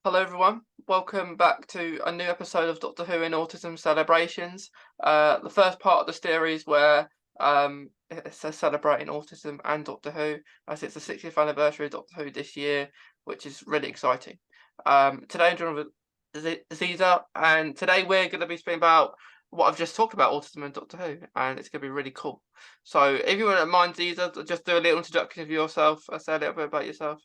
Hello, everyone. Welcome back to a new episode of Doctor Who in Autism Celebrations. The first part of the series where it's celebrating autism and Doctor Who, as it's the 60th anniversary of Doctor Who this year, which is really exciting. Today I'm joined with Ziza, and today we're going to be speaking about what I've just talked about, autism and Doctor Who, and it's going to be really cool. So, if you wouldn't mind, Ziza, just do a little introduction of yourself. Say a little bit about yourself.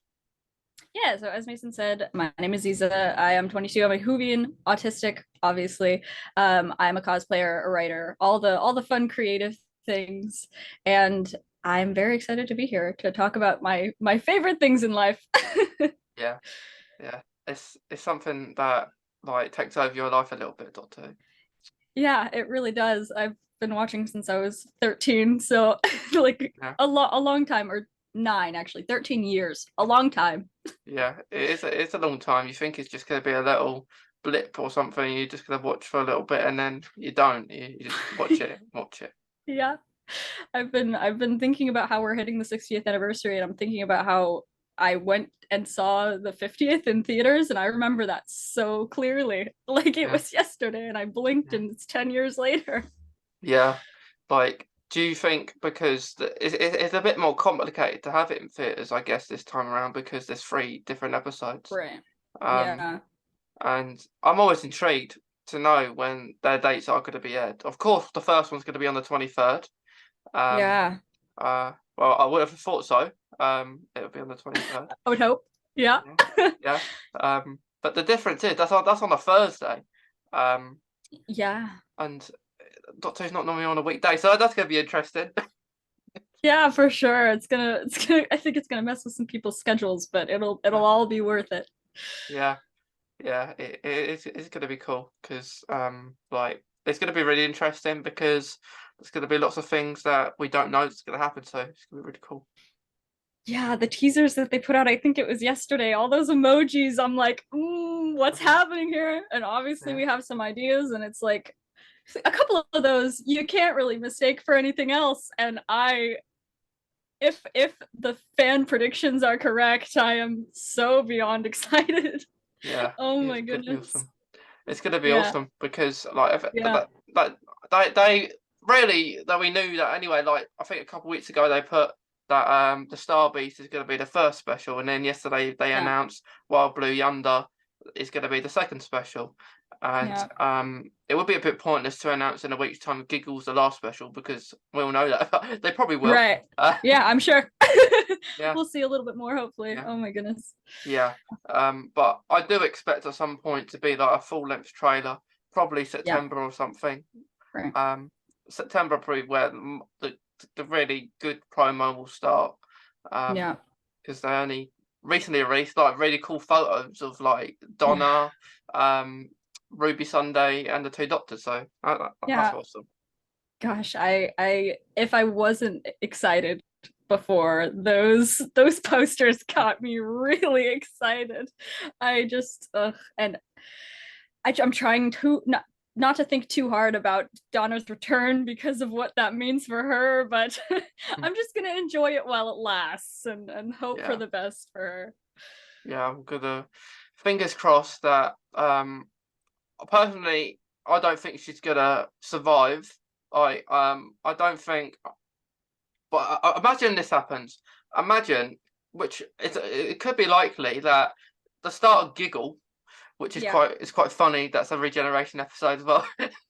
Yeah, so as Mason said, my name is Ziza. I am 22. I'm a Whovian, autistic, obviously. I'm a cosplayer, a writer, all the fun creative things, and I'm very excited to be here to talk about my favorite things in life. Yeah. Yeah, it's something that like takes over your life a little bit, Doctor Who. Yeah, it really does. I've been watching since I was 13, so like Yeah, a long time, or nine actually, 13 years, a long time. yeah, it's a long time. You think it's just gonna be a little blip or something. You're just gonna watch for a little bit and then you don't. You just watch it, watch it. Yeah. I've been thinking about how we're hitting the 60th anniversary, and I'm thinking about how I went and saw the 50th in theaters, and I remember that so clearly. Like it Yeah, was yesterday, and I blinked yeah, and it's 10 years later. yeah. Like, do you think because it's a bit more complicated to have it in theaters, I guess, this time around because there's three different episodes. Right. Um, Yeah. and I'm always intrigued to know when their dates are going to be aired. Of course, the first one's going to be on the 23rd. Um, Yeah. well, I would have thought so. It'll be on the 23rd. I would hope. Yeah. Yeah, yeah. But the difference is that's on a Thursday. Um, Yeah. and Doctor Who's not normally on a weekday, so that's going to be interesting. Yeah, for sure. It's gonna I think it's gonna mess with some people's schedules, but it'll Yeah, all be worth it. yeah, yeah. It's going to be cool because like it's going to be really interesting because there's going to be lots of things that we don't know that's going to happen. So it's going to be really cool. Yeah, the teasers that they put out, I think it was yesterday, all those emojis, I'm like, what's Mhm. happening here? And obviously Yeah, we have some ideas, and it's like a couple of those you can't really mistake for anything else. And if the fan predictions are correct, I am so beyond excited. yeah. Oh my It's going to be goodness. awesome. It's gonna be Yeah, awesome because like if yeah, that they really that we knew that anyway. Like I think a couple of weeks ago they put that the Star Beast is gonna be the first special, and then yesterday they yeah, announced Wild Blue Yonder is gonna be the second special. And yeah. it would be a bit pointless to announce in a week's time Giggles the last special because we all know that they probably will. Right. Uh, Yeah, I'm sure. yeah, We'll see a little bit more, hopefully. yeah. Oh my goodness. Yeah, but I do expect at some point to be like a full length trailer, probably Yeah, September or something. right. Um, September probably where the really good promo will start. Yeah, Because they only recently released like really cool photos of like yeah, Donna, um, Ruby Sunday, and the two Doctors. So that's yeah. awesome. Gosh, if I wasn't excited before, those posters got me really excited. I just and I'm trying to not to think too hard about Donna's return because of what that means for her, but Mm. I'm just gonna enjoy it while it lasts and hope for Yeah, the best for her. yeah. I'm gonna fingers crossed that personally, I don't think she's gonna survive. I don't think. But imagine this happens. Imagine, which it could be likely that the start of Giggle, which is Yeah, quite funny. That's a regeneration episode as well.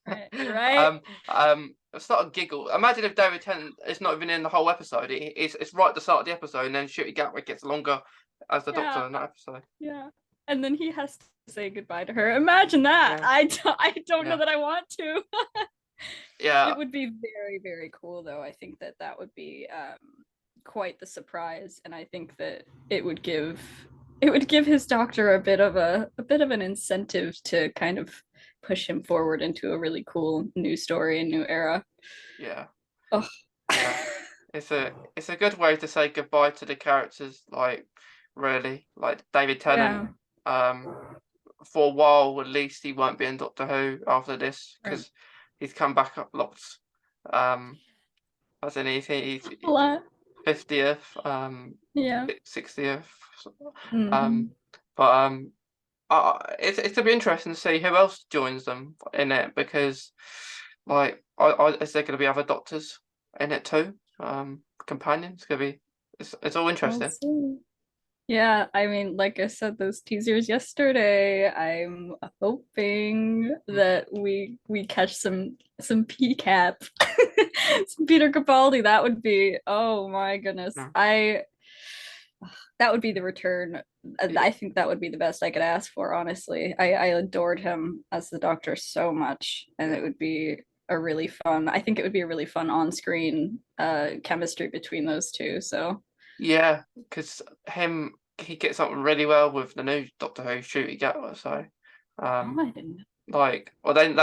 right, right. The start of Giggle. Imagine if David Tennant is not even in the whole episode. It's right at the start of the episode, and then Shooty Gatwick gets longer as the Yeah, Doctor in that episode. yeah. And then he has to say goodbye to her. Imagine that. Yeah, I don't know yeah, that I want to. It yeah, would be very, very cool, though. I think that that would be quite the surprise, and I think that it would give his doctor a bit of an incentive to kind of push him forward into a really cool new story and new era. yeah, Oh, yeah. It's a good way to say goodbye to the characters. Like really, like David Tennant. yeah, Um, for a while at least he won't be in Doctor Who after this right. because he's come back up lots. Um, as in he's A lot. 50th, Yeah. 60th. Um, Hmm. but it's to be interesting to see who else joins them in it, because like is there going to be other doctors in it too? Companions. Gonna be it's all We'll interesting. see. Yeah, I mean, like I said, those teasers yesterday, I'm hoping Mm, that we catch some PCAP, some Peter Capaldi. That would be, oh my goodness. no. That would be the return. I think that would be the best I could ask for, honestly. I adored him as the Doctor so much, and Yeah, it would be a really fun, I think it would be a really fun on-screen chemistry between those two. So, yeah, because he gets on really well with the new Doctor Who Shooty Gatwa. So, oh, um, I didn't. like, well, they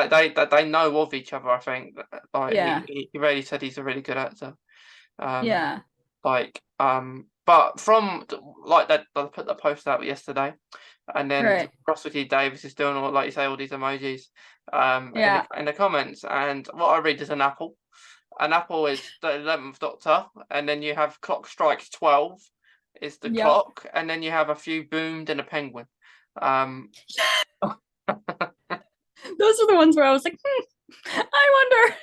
know of each other. I think. Like Yeah, he really said he's a really good actor. Um, yeah, but from like that, they put the post out yesterday, and then right. Russell T Davis is doing all, like you say, all these emojis Yeah, in the comments, and what I read is an apple. An apple is the 11th Doctor, and then you have clock strikes 12 is the yep. clock, and then you have a few boomed and a penguin. Um, Those are the ones where I was like, I wonder.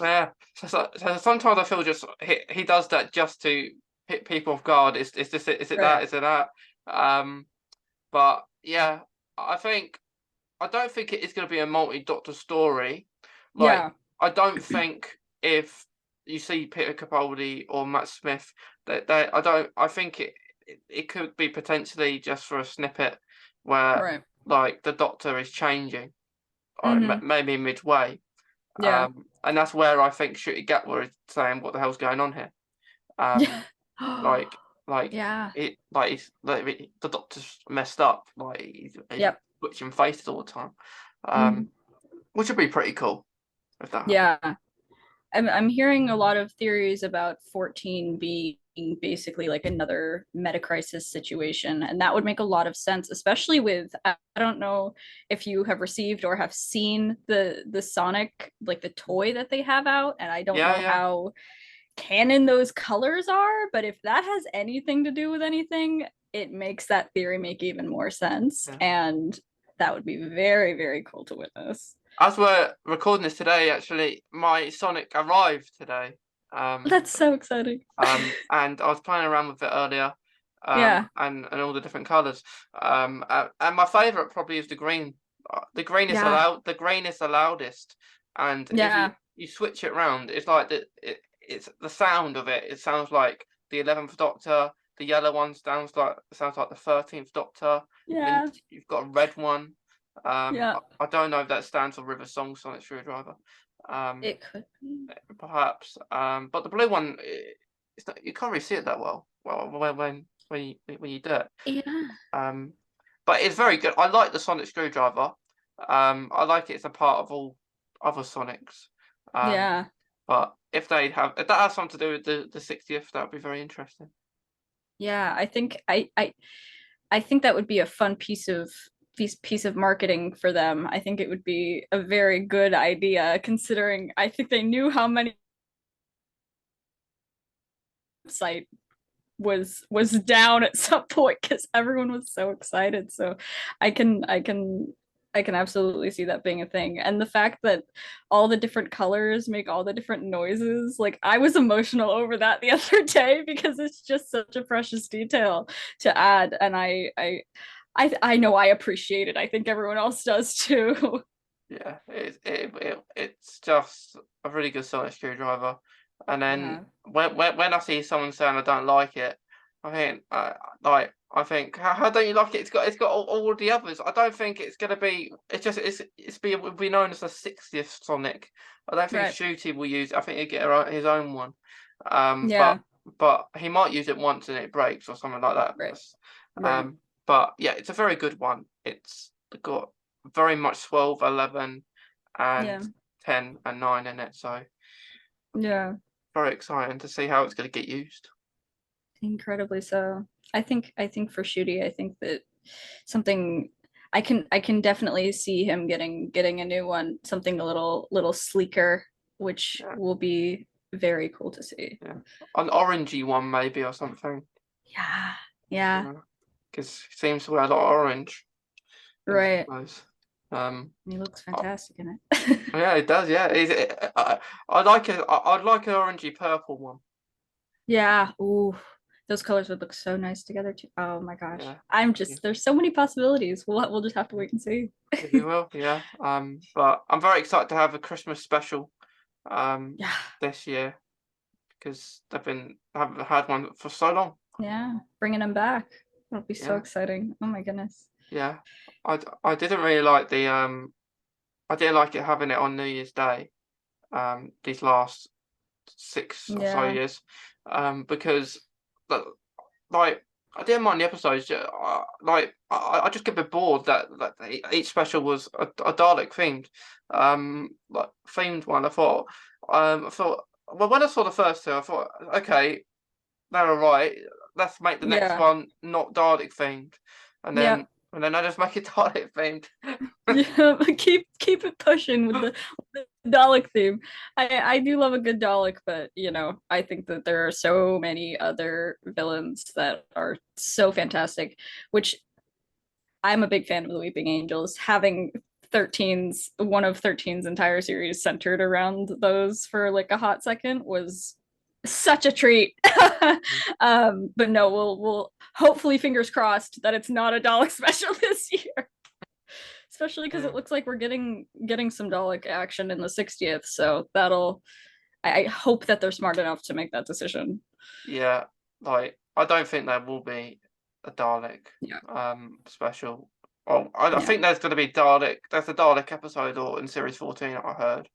yeah, so sometimes I feel just he does that just to hit people off guard. Is this it? Is it that? Right. Is it that? Um, but yeah, I think I don't think it is going to be a multi-Doctor story. Like Yeah, I don't think if you see Peter Capaldi or Matt Smith that I don't. I think it could be potentially just for a snippet where right. like the Doctor is changing, or Mm-hmm. maybe midway. Yeah. And that's where I think Shooty Gatwa is saying, "What the hell's going on here?" Yeah. Um, like, like Yeah. the Doctor's messed up. Like he's Yep. switching faces all the time, Mhm. which would be pretty cool if that happened. Yeah. I'm hearing a lot of theories about 14 being basically like another meta crisis situation, and that would make a lot of sense, especially with I don't know if you have received or have seen the Sonic, like the toy that they have out, and I don't Yeah, know yeah, how canon those colors are, but if that has anything to do with anything, it makes that theory make even more sense, yeah. and that would be very, very cool to witness. As we're recording this today, actually, my Sonic arrived today. Um, That's so exciting. and I was playing around with it earlier, Yeah, and all the different colours. And my favourite probably is the green. The green is yeah, allowed. The green is the loudest, and if yeah, you switch it round, it's like it's the sound of it. It sounds like the 11th Doctor. The yellow one sounds like the 13th Doctor, and then yeah, you've got a red one. yeah. I don't know if that stands for River Song Sonic Screwdriver. Um, It could be. perhaps. But the blue one, it's not, you can't really see it that well. Well, when you do it. Yeah, Um, but it's very good. I like the Sonic Screwdriver. I like it as a part of all other Sonics. Um, yeah, but if that has something to do with the 60th, that would be very interesting. yeah. I think that would be a fun piece of marketing for them. I think it would be a very good idea considering I think they knew how many site was down at some point because everyone was so excited. So I can absolutely see that being a thing. And the fact that all the different colors make all the different noises, like I was emotional over that the other day because it's just such a precious detail to add. And I know I appreciate it. I think everyone else does too. Yeah, it's just a really good Sonic Screwdriver. And then Yeah. when I see someone saying I don't like it, I think I think how don't you like it? It's got all the others. I don't think it's gonna be. It's just it will be known as the 60th Sonic. I don't think Right. Shooty will use. I think he'll get his own one. Um, Yeah. but but he might use it once and it breaks or something like that. Right. Right. Um, but yeah, it's a very good one. It's got very much 12, 11, and Yeah. 10 and 9 in it. So Yeah. very exciting to see how it's going to get used. Incredibly so. I think for Shooty, I think that something I can definitely see him getting a new one, something a little sleeker, which Yeah, will be very cool to see. yeah. An orangey one maybe or something. Yeah. Yeah. Because he seems to wear a lot of orange. Right. suppose. Um, He looks uh, fantastic in it. yeah, it does. Yeah, I like it. I'd like an orangey purple one. Yeah. Ooh, those colors would look so nice together too. Oh my gosh. Yeah, I'm yeah, just there's so many possibilities. We'll just have to wait and see. yeah, we will. Yeah. But I'm very excited to have a Christmas special Yeah. this year because haven't had one for so long. Yeah. Bringing them back. That'll be so Yeah, exciting. Oh my goodness. yeah. I didn't really like I didn't like it having it on New Year's Day. These last 6 or so Yeah. years, because the- like I didn't mind the episodes. Like I just get a bit bored that each special was a Dalek themed, like themed one. I thought, well, when I saw the first two, I thought, okay, they're all right. Let's make the next Yeah. one not Dalek themed, and Yeah. then I just make it Dalek themed. Yeah, keep it pushing with the Dalek theme. I do love a good Dalek, but I think that there are so many other villains that are so fantastic, which I'm a big fan of the Weeping Angels. Having one of 13's entire series centered around those for like a hot second was such a treat. But no, we'll hopefully fingers crossed that it's not a Dalek special this year. Especially because Yeah. it looks like we're getting some Dalek action in the 60th. So I hope that they're smart enough to make that decision. Yeah, like I don't think there will be a Dalek Yeah. special. Well, I Yeah. think there's going to be Dalek. There's a Dalek episode or in series 14 I heard.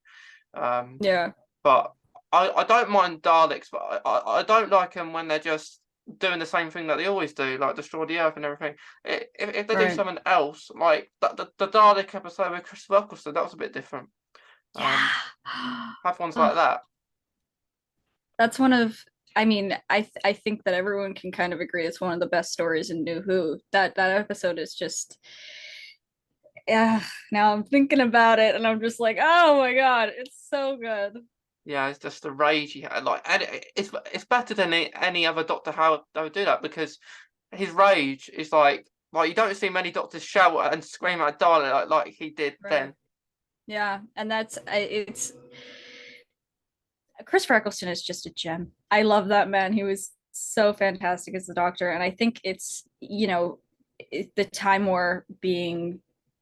Um, Yeah. but I don't mind Daleks, but I don't like them when they're just doing the same thing that they always do, like destroy the Earth and everything. If they do Right. something else, like the Dalek episode with Chris Eccleston, that was a bit different. Yeah. Have ones Oh, like that. that's one of I mean, I think that everyone can kind of agree it's one of the best stories in New Who. That episode is just yeah, now I'm thinking about it and I'm just like, oh my god, it's so good. Yeah, it's just the rage he had. Like, and it's better than any other Doctor how they would do that because his rage is like you don't see many doctors shout and scream at Darling like he did Right. then. Yeah, and it's Chris Eccleston is just a gem. I love that man. He was so fantastic as the Doctor, and I think it's the Time War being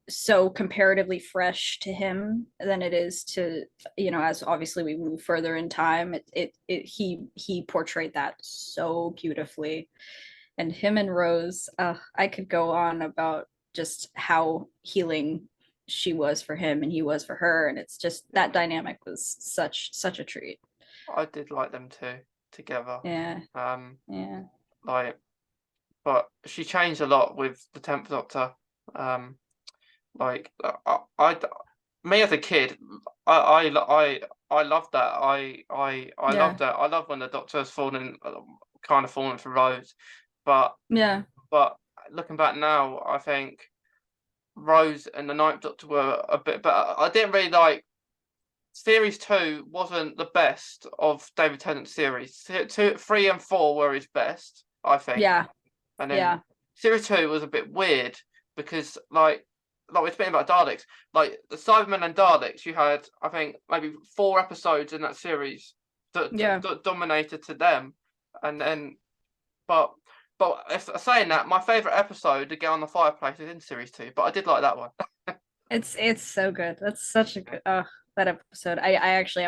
so comparatively fresh to him than it is to as obviously we move further in time. He portrayed that so beautifully, and him and Rose. I could go on about just how healing she was for him and he was for her, and it's just Yeah, that dynamic was such a treat. I did like them two together. Yeah, Um, yeah, like, but she changed a lot with the 10th Doctor. Um, like me as a kid, I love that. I love yeah, that. I love when the Doctor's falling, kind of falling for Rose, but yeah, but looking back now, I think Rose and the Ninth Doctor were a bit better. I didn't really like series two wasn't the best of David Tennant's series. Two, three, and four were his best, I think. yeah, And then yeah, series two was a bit weird because like we're speaking about Daleks, like the Cybermen and Daleks, you had I think maybe 4 episodes in that series yeah. that dominated to them, and then but if saying that, my favourite episode to get on the fireplace is in series two, but I did like that one. It's so good. That's such a good that episode. I actually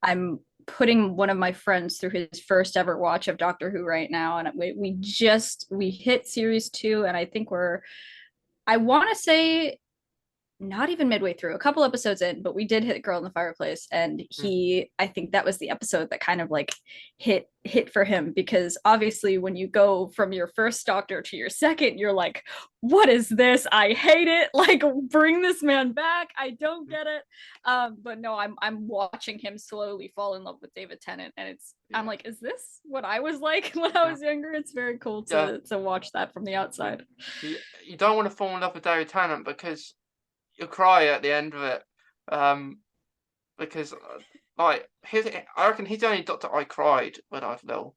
I'm putting one of my friends through his first ever watch of Doctor Who right now, and we hit series 2, and I think I want to say not even midway through, a couple episodes in, but we did hit Girl in the Fireplace, and Mm, I think that was the episode that kind of like hit for him, because obviously when you go from your first Doctor to your second, you're like, what is this? I hate it. Like, bring this man back. I don't mm, get it. But no, I'm watching him slowly fall in love with David Tennant, and I'm yeah, like, is this what I was like when I yeah, was younger? It's very cool yeah. to watch that from the outside. You don't want to fall in love with David Tennant because you'll cry at the end of it. Um, because like I reckon he's the only Doctor I cried when I was little.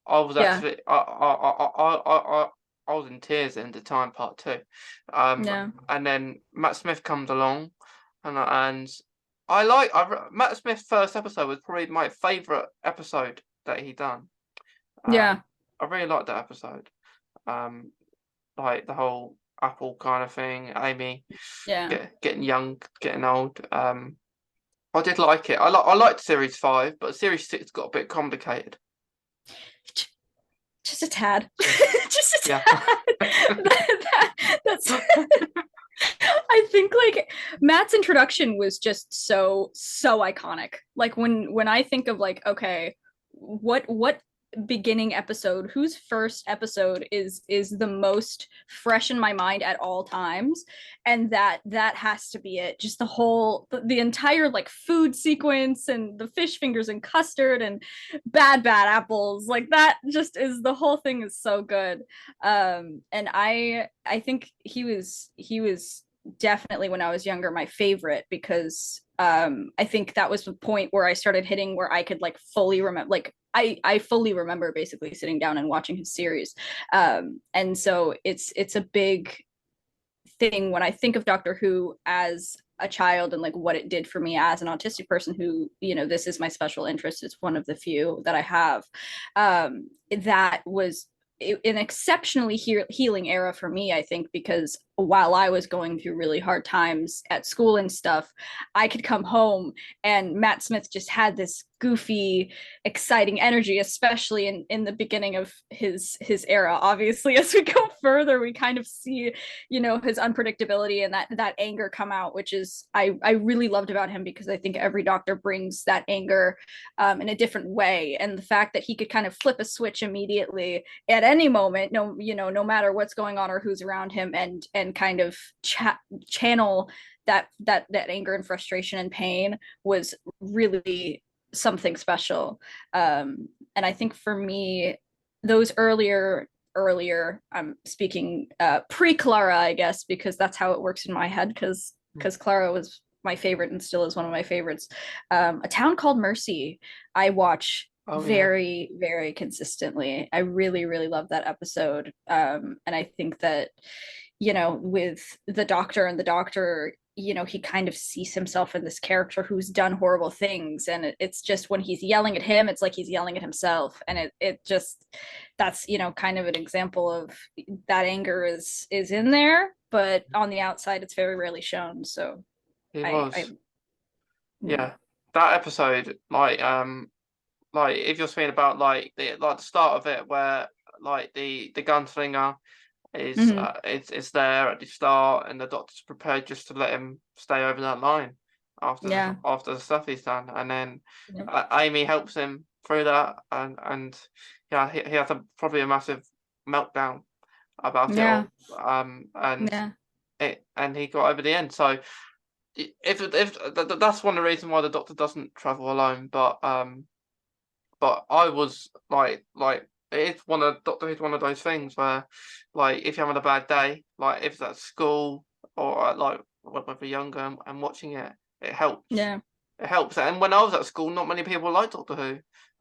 I was Yeah, actually I was in tears at the end of time, part 2. Yeah. And then Matt Smith comes along, and Matt Smith's first episode was probably my favourite episode that he done. Yeah. I really liked that episode. Like the whole Apple kind of thing, Amy Yeah. getting young, getting old. I did like it. I liked series 5, but series 6 got a bit complicated. Just a tad. Just a Yeah. tad. That's I think like Matt's introduction was just so iconic. Like when I think of like, okay, what beginning episode, whose first episode is the most fresh in my mind at all times, and that has to be it. Just the entire like food sequence and the fish fingers and custard and bad apples, like that just is, the whole thing is so good. And I think he was definitely, when I was younger, my favorite, because I think that was the point where I started hitting where I could like fully remember, like I fully remember basically sitting down and watching his series. And so it's a big thing when I think of Doctor Who as a child, and like what it did for me as an autistic person who, you know, this is my special interest. It's one of the few that I have. That was an exceptionally healing era for me, I think, because while I was going through really hard times at school and stuff, I could come home and Matt Smith just had this goofy, exciting energy, especially in the beginning of his era. Obviously, as we go further, we kind of see, you know, his unpredictability and that anger come out, which is I really loved about him, because I think every doctor brings that anger in a different way, and the fact that he could kind of flip a switch immediately at any moment, no matter what's going on or who's around him, and kind of channel that anger and frustration and pain, was really something special. And I think for me, those earlier I'm speaking pre-Clara, I guess, because that's how it works in my head, because Clara was my favorite and still is one of my favorites. A Town Called Mercy, I watch very consistently. I really love that episode. And I think that, you know, with the doctor, you know, he kind of sees himself in this character who's done horrible things, and it's just, when he's yelling at him, it's like he's yelling at himself, and it just, that's, you know, kind of an example of that anger is in there, but on the outside it's very rarely shown. So He I was. Yeah. That episode, like if you're speaking about like the start of it, where like the gunslinger is it's there at the start, and the doctor's prepared just to let him stay over that line after the stuff he's done, and then Amy helps him through that, and yeah, he has probably a massive meltdown about it all, and he got over the end. So if that's one of the reasons why the doctor doesn't travel alone, but I was like it's one of Doctor Who's one of those things where, like, if you're having a bad day, like if it's at school or like when we're younger and watching it, it helps. Yeah. It helps. And when I was at school, not many people liked Doctor Who.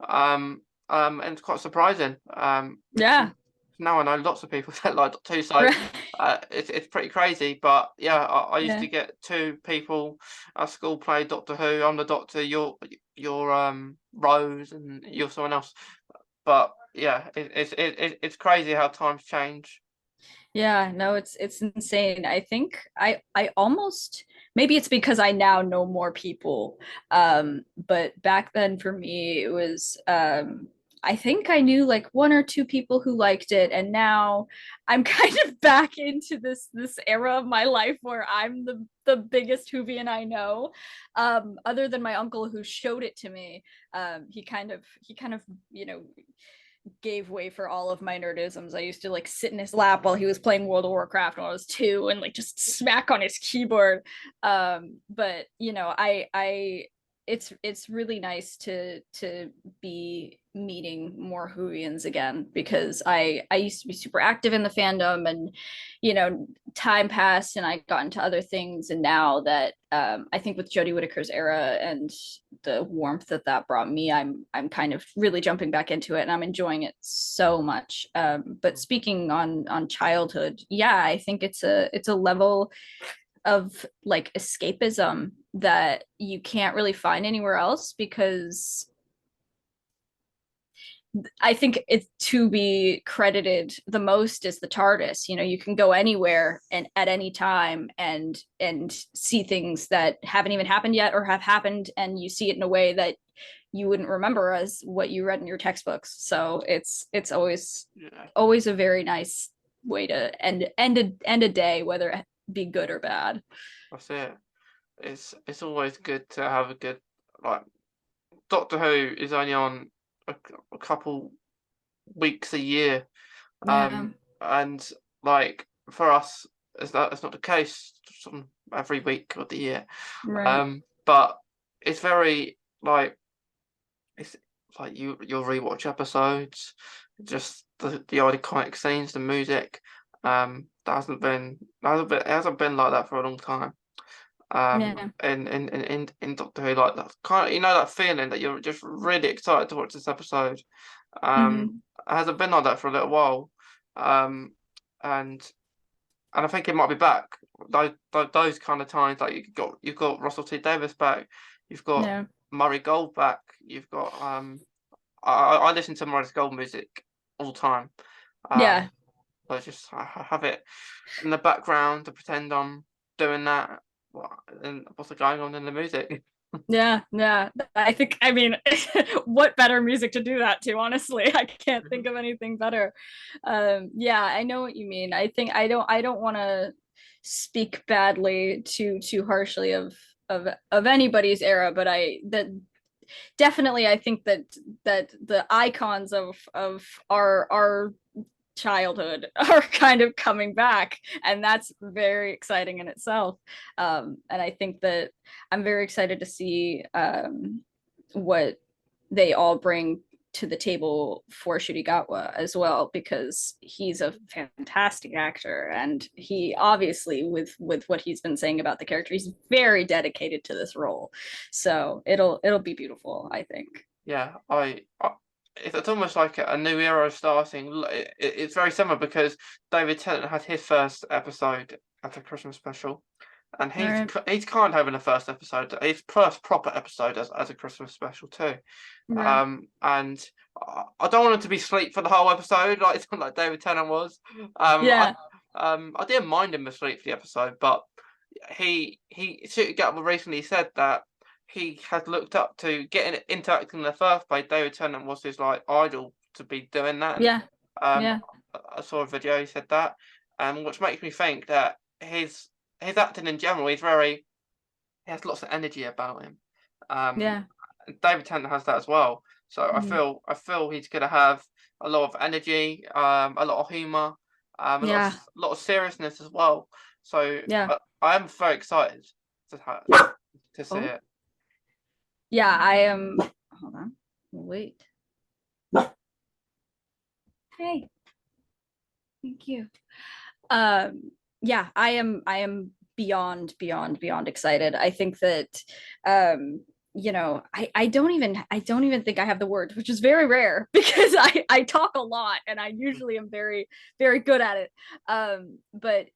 And it's quite surprising. Yeah. Now I know lots of people that like Doctor Who, so it's pretty crazy. But yeah, I used to get 2 people at school play Doctor Who. I'm the Doctor, you're Rose, and you're someone else. But yeah, it's crazy how times change. Yeah, no, it's insane. I think I almost, maybe it's because I now know more people. But back then for me it was I think I knew like 1 or 2 people who liked it, and now I'm kind of back into this era of my life where I'm the biggest Whovian I know. Other than my uncle who showed it to me. He kind of, you know, gave way for all of my nerdisms. I used to like sit in his lap while he was playing World of Warcraft when I was 2, and like just smack on his keyboard. But you know, I it's really nice to be meeting more Whovians again, because I used to be super active in the fandom, and time passed and I got into other things, and now that I think with Jodie Whittaker's era and the warmth that brought me, I'm kind of really jumping back into it, and I'm enjoying it so much. But speaking on childhood, yeah, I think it's a level of like escapism that you can't really find anywhere else, because I think it's to be credited the most is the TARDIS. You can go anywhere and at any time and see things that haven't even happened yet or have happened, and you see it in a way that you wouldn't remember as what you read in your textbooks. So it's always a very nice way to end a day, whether it be good or bad. That's it. It's always good to have a good, like, Doctor Who is only on a couple weeks a year, Yeah. and like for us, that's not the case every week of the year. Right. But it's very like it's like you'll rewatch episodes, just the iconic scenes, the music. It hasn't been like that for a long time. Yeah. In Doctor Who, like that kind of, that feeling that you're just really excited to watch this episode. Mm-hmm. It hasn't been like that for a little while. Um, and I think it might be back. Those kind of times, like you've got Russell T Davies back, you've got Yeah. Murray Gold back, you've got I listen to Murray Gold music all the time. Yeah. I have it in the background to pretend I'm doing that. And what's going on in the music? Yeah, yeah. I mean, what better music to do that to, honestly? I can't think of anything better. Yeah, I know what you mean. I think I don't want to speak badly too harshly of anybody's era, but I that definitely I think that the icons of our childhood are kind of coming back, and that's very exciting in itself. And I think that I'm very excited to see what they all bring to the table for Shurigawa as well, because he's a fantastic actor, and he obviously, with what he's been saying about the character, he's very dedicated to this role. So it'll be beautiful, I think. Yeah, it's almost like a new era starting. It's very similar because David Tennant had his first episode at a Christmas special, and All he's right. he's kind of having a first episode, his first proper episode as a Christmas special too. Right. And I don't want him to be asleep for the whole episode, like it's not like David Tennant was. Yeah. I didn't mind him asleep for the episode, but he recently said that he had looked up to getting interacting in the first place. David Tennant was his like idol to be doing that. Yeah. Um, Yeah. I saw a video. He said that, which makes me think that his acting in general, he has lots of energy about him. Um, Yeah. David Tennant has that as well. So Mhm. I feel he's gonna have a lot of energy, a lot of humor, Yeah. a lot of seriousness as well. So Yeah. I am very excited to see Oh, it. yeah, I am. Hold on. Wait. Hey, thank you. Yeah, I am beyond excited. I think that I don't even think I have the words, which is very rare because I talk a lot and I usually am very, very good at it. But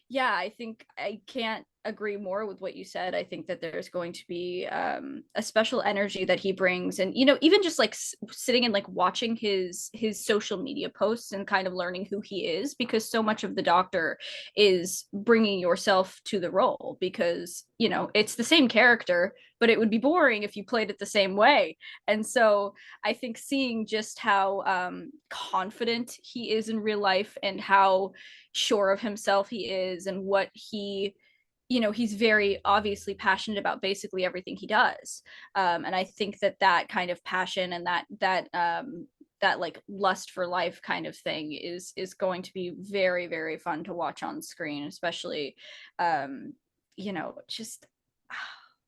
yeah, I think I can't agree more with what you said. I think that there's going to be a special energy that he brings, and even just like sitting and like watching his social media posts and kind of learning who he is, because so much of the Doctor is bringing yourself to the role, because it's the same character, but it would be boring if you played it the same way. And so I think seeing just how confident he is in real life, and how sure of himself he is, and what he's very obviously passionate about basically everything he does. And I think that kind of passion and that like lust for life kind of thing is going to be very, very fun to watch on screen, especially just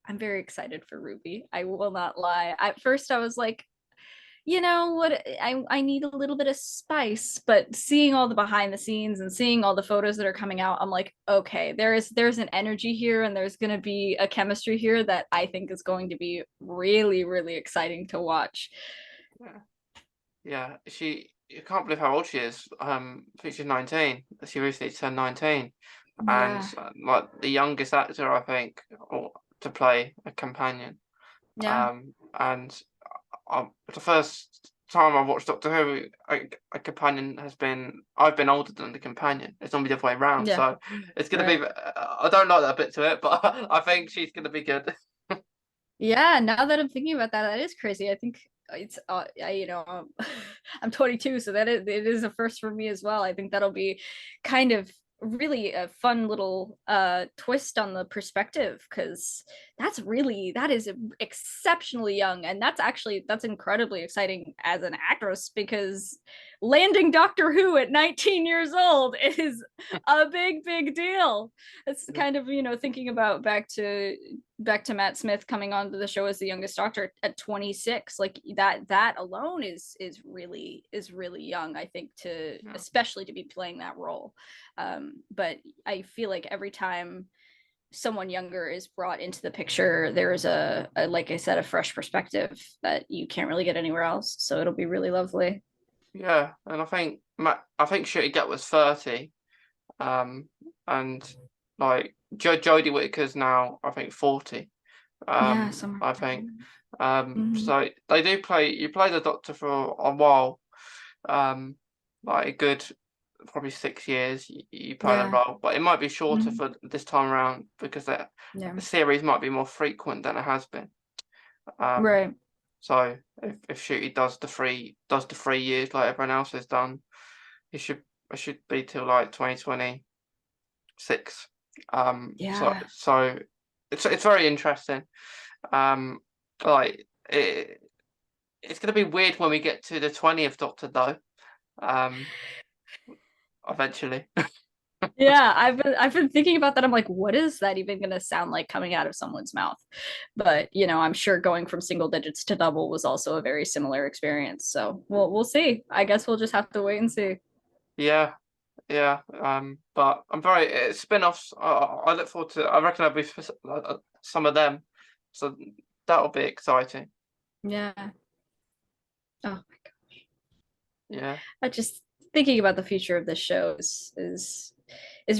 I'm very excited for Ruby. I will not lie. At first, I was like, you know what, I need a little bit of spice, but seeing all the behind the scenes and seeing all the photos that are coming out, I'm like, okay, there's an energy here and there's going to be a chemistry here that I think is going to be really, really exciting to watch. Yeah. Yeah, you can't believe how old she is. I think she's 19. She recently turned 19. And Yeah, like the youngest actor, I think, to play a companion. yeah, And the first time I watched Doctor Who, a companion I've been older than the companion. It's normally the other way around. yeah, So it's gonna be. right. I don't like that bit to it, but I think she's gonna be good. Yeah, now that I'm thinking about that, that is crazy. I think it's I'm 22, so it is a first for me as well. I think that'll be kind of really a fun little twist on the perspective, because that is exceptionally young, and that's incredibly exciting as an actress, because landing Doctor Who at 19 years old is a big deal. It's kind of, thinking about back to Matt Smith coming onto the show as the youngest Doctor at 26. Like that alone is really young, I think, to Yeah. especially to be playing that role. But I feel like every time someone younger is brought into the picture, there is a like I said, a fresh perspective that you can't really get anywhere else. So it'll be really lovely. Yeah, and I think Shitty Gut was 30. And like Jodie Whittaker's now, I think 40. Yeah, somewhere. I think. Mm-hmm. So they do you play the Doctor for a while, like a good probably 6 years. You play that Yeah. role, but it might be shorter Mm-hmm. for this time around because Yeah. the series might be more frequent than it has been. Um, Right. so if Shooty does the 3 years like everyone else has done, it should be till like 2026. Yeah. So it's very interesting. Um, like it's gonna be weird when we get to the 20th Doctor though. Um, eventually. Yeah, I've been thinking about that. I'm like, what is that even going to sound like coming out of someone's mouth? But I'm sure going from single digits to double was also a very similar experience. So we'll see. I guess we'll just have to wait and see. Yeah, yeah. But I'm very spin-offs. I look forward to. I reckon I'll be some of them. So that'll be exciting. Yeah. Oh, Yeah, I just thinking about the future of this show is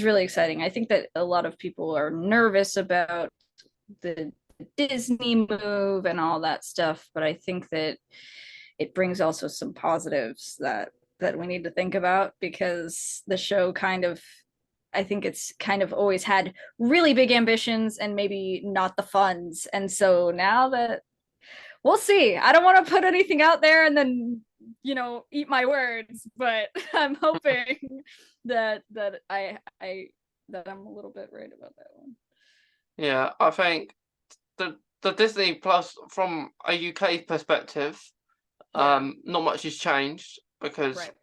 really exciting. I think that a lot of people are nervous about the Disney move and all that stuff, but I think that it brings also some positives that we need to think about, because the show kind of, I think it's kind of always had really big ambitions and maybe not the funds. And so now that we'll see. I don't want to put anything out there and then eat my words, but I'm hoping that I'm a little bit right about that one. yeah. I think the Disney Plus from a UK perspective, Yeah. not much has changed because Right.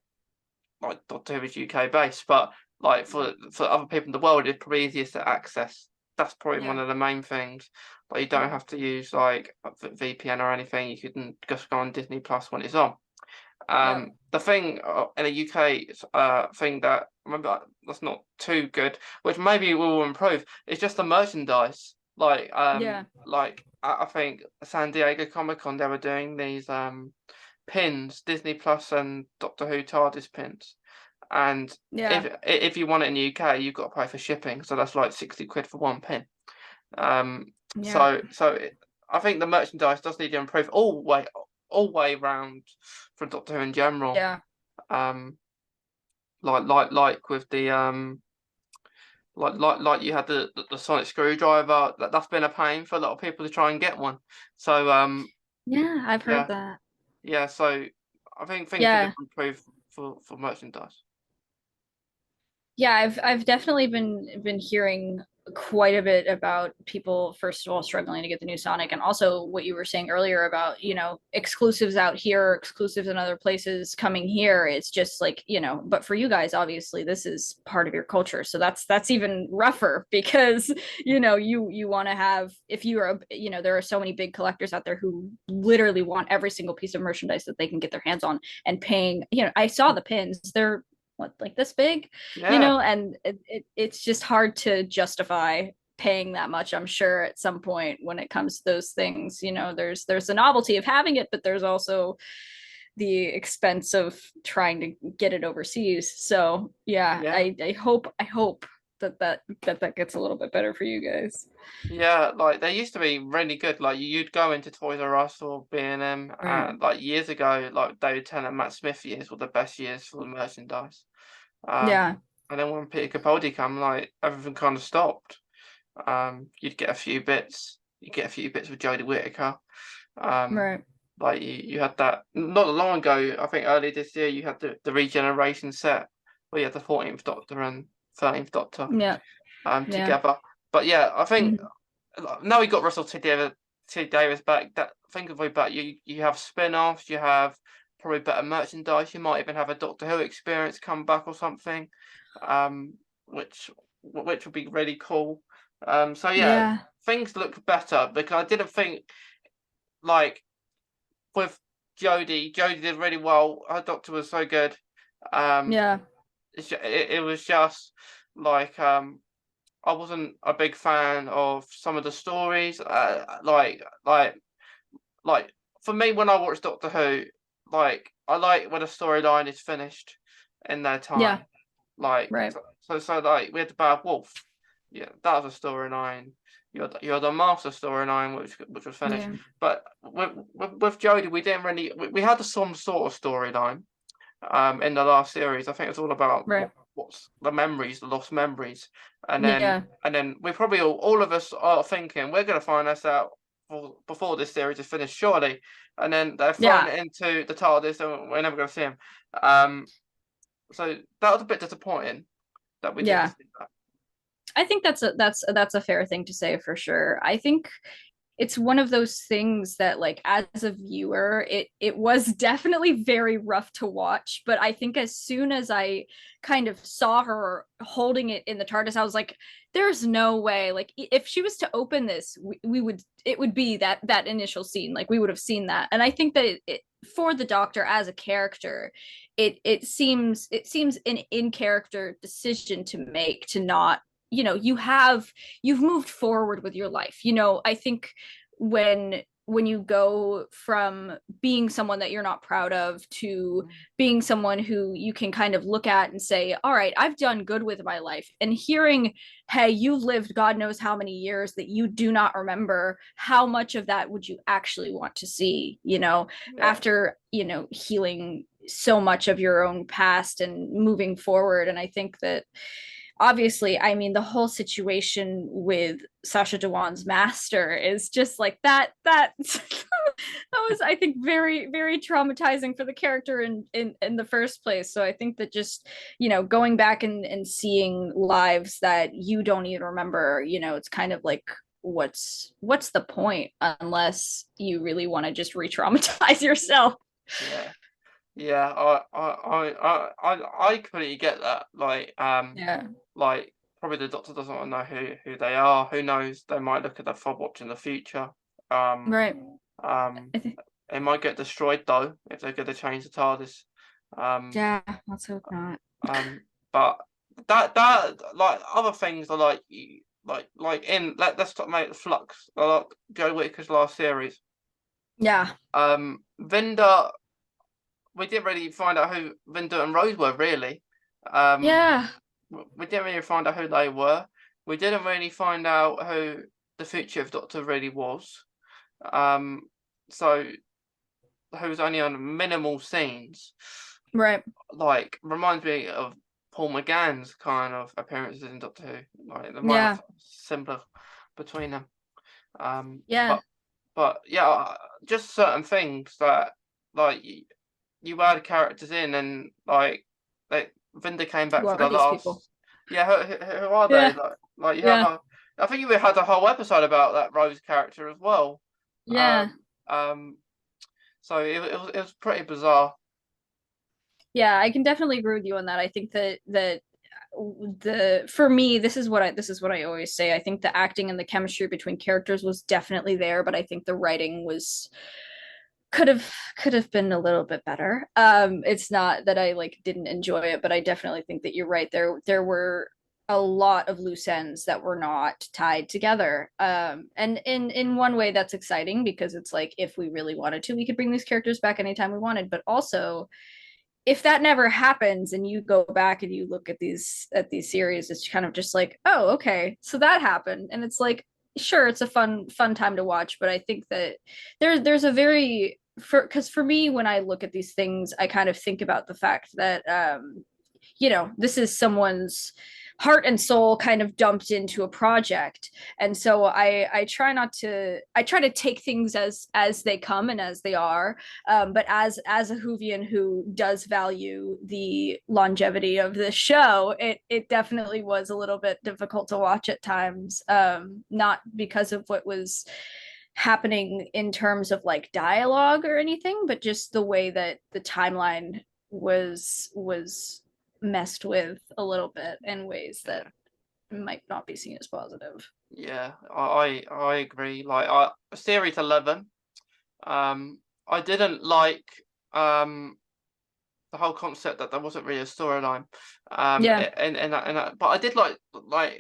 like Doctor Who is UK based, but like Yeah. for other people in the world, it's probably easiest to access. That's probably one Yeah. of the main things. But you don't Yeah. have to use like a VPN or anything. You can just go on Disney Plus when it's on. Yeah. The thing in the UK thing that remember that's not too good, which maybe will improve, is just the merchandise. Yeah. Like I think San Diego Comic Con they were doing these pins, Disney Plus and Doctor Who TARDIS pins. And Yeah. if you want it in the UK, you've got to pay for shipping, so that's like 60 quid for one pin. Um, Yeah. so I think the merchandise does need to improve all way round for Doctor Who in general. Yeah. Um, like with the like you had the sonic screwdriver. That's been a pain for a lot of people to try and get one. So Yeah. I've heard yeah, that. yeah. So I think things need to Yeah. improve for merchandise. Yeah, I've definitely been hearing quite a bit about people, first of all, struggling to get the new Sonic, and also what you were saying earlier about, exclusives out here, exclusives in other places coming here. It's just like, but for you guys, obviously, this is part of your culture. So that's even rougher because, you want to have, if you are, there are so many big collectors out there who literally want every single piece of merchandise that they can get their hands on, and paying, I saw the pins. They're what, like this big, Yeah, and it's just hard to justify paying that much, I'm sure, at some point when it comes to those things. There's the novelty of having it, but there's also the expense of trying to get it overseas. So yeah, yeah. I hope that gets a little bit better for you guys. Yeah, like they used to be really good. Like you'd go into Toys R Us or B&M, Right. and like years ago, like David Tennant, Matt Smith years were the best years for the merchandise. Yeah. And then when Peter Capaldi come, like everything kind of stopped. You'd get a few bits. You get a few bits with Jodie Whittaker. Um, Right. like you had that not long ago. I think earlier this year you had the regeneration set where you had the 14th Doctor and 13th Doctor Yeah. Yeah. together. But yeah, I think Mhm. now we got Russell T Davis back. That think of way back. You have spin-offs. You have probably better merchandise. You might even have a Doctor Who experience come back or something, um, which would be really cool. So yeah, Yeah. things look better because I didn't think like with Jodie did really well. Her Doctor was so good. Um, Yeah. it was just like I wasn't a big fan of some of the stories. Like for me, when I watch Doctor Who, like I like when a storyline is finished in their Yeah. time. Like Right. so like we had the Bad Wolf. Yeah, that was a storyline. You had the Master storyline, which was finished. Yeah. But with Jodie, we didn't really we had some sort of storyline in the last series. I think it's all about Right. what's the memories, the lost memories, and then Yeah. we probably all of us are thinking we're going to find this out before this series is finished, surely. And then they're thrown Yeah. into the TARDIS, and we're never going to see him. Um, so that was a bit disappointing that we didn't Yeah. see that. I think that's a fair thing to say for sure. I think it's one of those things that, like, as a viewer, it was definitely very rough to watch, but I think as soon as I kind of saw her holding it in the TARDIS, I was like, there's no way, like, if she was to open this, we would, it would be that initial scene, like we would have seen that. And I think that for the Doctor as a character, it seems an in character decision to make, to not, you've moved forward with your life. I think when you go from being someone that you're not proud of to being someone who you can kind of look at and say, all right, I've done good with my life, and hearing, hey, you've lived God knows how many years that you do not remember, how much of that would you actually want to see, Yeah, after, healing so much of your own past and moving forward. And I think that, obviously, I mean, the whole situation with Sasha Dewan's master is just like that that was, I think, very, very traumatizing for the character in the first place. So I think that just, going back and seeing lives that you don't even remember, it's kind of like, what's the point, unless you really want to just re-traumatize yourself. yeah. Yeah, I completely get that. Yeah. Like probably the Doctor doesn't want to know who they are. Who knows? They might look at the fob watch in the future. Um, Right. um, I think, it might get destroyed though if they're going to change the TARDIS. Um, yeah, let's hope not. um, but that like other things are like in let's talk about Flux, like Joe Whittaker's last series. Yeah. Vinda, we didn't really find out who Vinda and Rose were really. Um, Yeah. we didn't really find out who they were. We didn't really find out who the future of Doctor really was. Um, so who was only on minimal scenes. Right. Like reminds me of Paul McGann's kind of appearances in Doctor Who. Like they might Yeah. have similar between them. Um, Yeah. but but yeah, just certain things that like you add characters in and like Vinda came back Who for are the these people? Yeah, who are they? Yeah, Like you have yeah, a. I think you had a whole episode about that Rose character as well. yeah. Um. So it was pretty bizarre. Yeah, I can definitely agree with you on that. I think that the for me, this is what I always say. I think the acting and the chemistry between characters was definitely there, but I think the writing was could have could have been a little bit better. It's not that I like didn't enjoy it, but I definitely think that you're right. There were a lot of loose ends that were not tied together. And in one way that's exciting because it's like if we really wanted to, we could bring these characters back anytime we wanted, but also if that never happens and you go back and you look at these series, it's kind of just like, oh, okay, so that happened, and it's like, sure, it's a fun time to watch, but I think that there's a very because for me when I look at these things, I kind of think about the fact that this is someone's heart and soul kind of dumped into a project, and so I try to take things as they come and as they are, but as a Whovian who does value the longevity of the show, it definitely was a little bit difficult to watch at times, not because of what was happening in terms of like dialogue or anything, but just the way that the timeline was messed with a little bit in ways that Yeah. might not be seen as positive. Yeah. I agree. Like series 11. I didn't like the whole concept that there wasn't really a storyline. Yeah. But I did like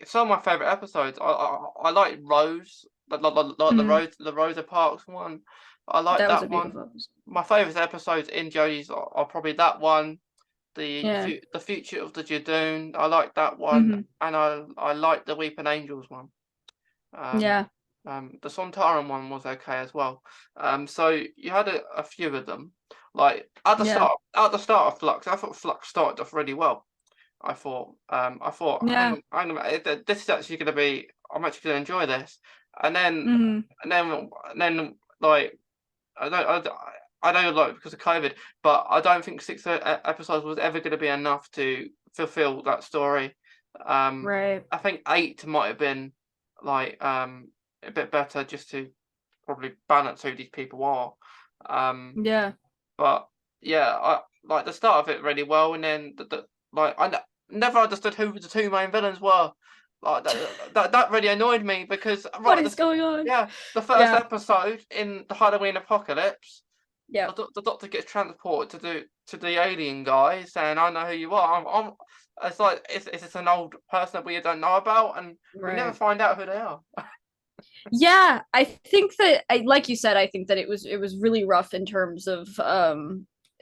some of my favorite episodes. I like Rose, like Mm, the Rosa Parks one. I like that was that a one. beautiful episode. My favorite episodes in Jodie's are probably that one. Yeah. The future of the Jadoon. I like that one, Hmm. and I like the Weeping Angels one. Um, Yeah. the Sontaran one was okay as well. So you had a few of them. Like Yeah. at the start of Flux, I thought Flux started off really well. I thought, Yeah. hang on, this is actually going to be. I'm actually going to enjoy this. And then, Hmm. and then, like, I don't, I know, like, because of COVID, but I don't think six episodes was ever going to be enough to fulfill that story. Um, Right. I think 8 might have been like a bit better just to probably balance who these people are. Um, Yeah. but yeah, I like the start of it really well, and then like never understood who the two main villains were. Like that really annoyed me because What right, is going on? yeah, the first Yeah. episode in the Halloween apocalypse, Yeah. the doctor gets transported to the alien guy, saying, "I know who you are." It's like it's just an old person that we don't know about, and we never Right. find out who they are. Yeah, I think that like you said, I think that it was really rough in terms of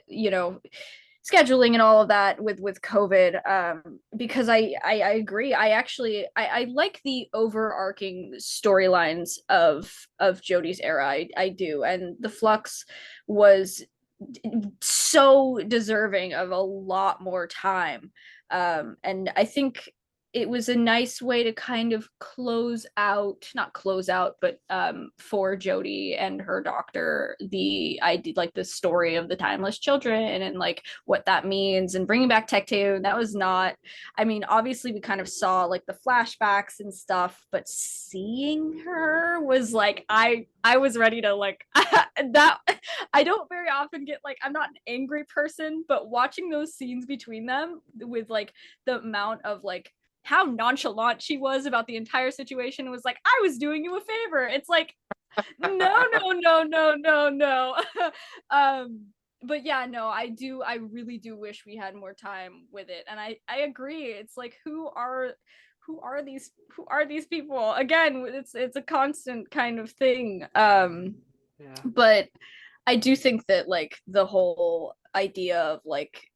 you know scheduling and all of that with COVID, because I agree. I like the overarching storylines of Jodie's era. I do, and the Flux was so deserving of a lot more time, and I think it was a nice way to kind of close out, not close out, but for Jodie and her doctor, the idea, like the story of the timeless children and like what that means, and bringing back Tecteun. That was not, I mean, obviously we kind of saw like the flashbacks and stuff, but seeing her was like, I was ready to like that. I don't very often get like, I'm not an angry person, but watching those scenes between them with like the amount of like how nonchalant she was about the entire situation was like, I was doing you a favor. It's like, no. But yeah, no, I really do wish we had more time with it. And I agree. It's like, who are these people? Again, it's a constant kind of thing. Yeah, But I do think that like the whole idea of like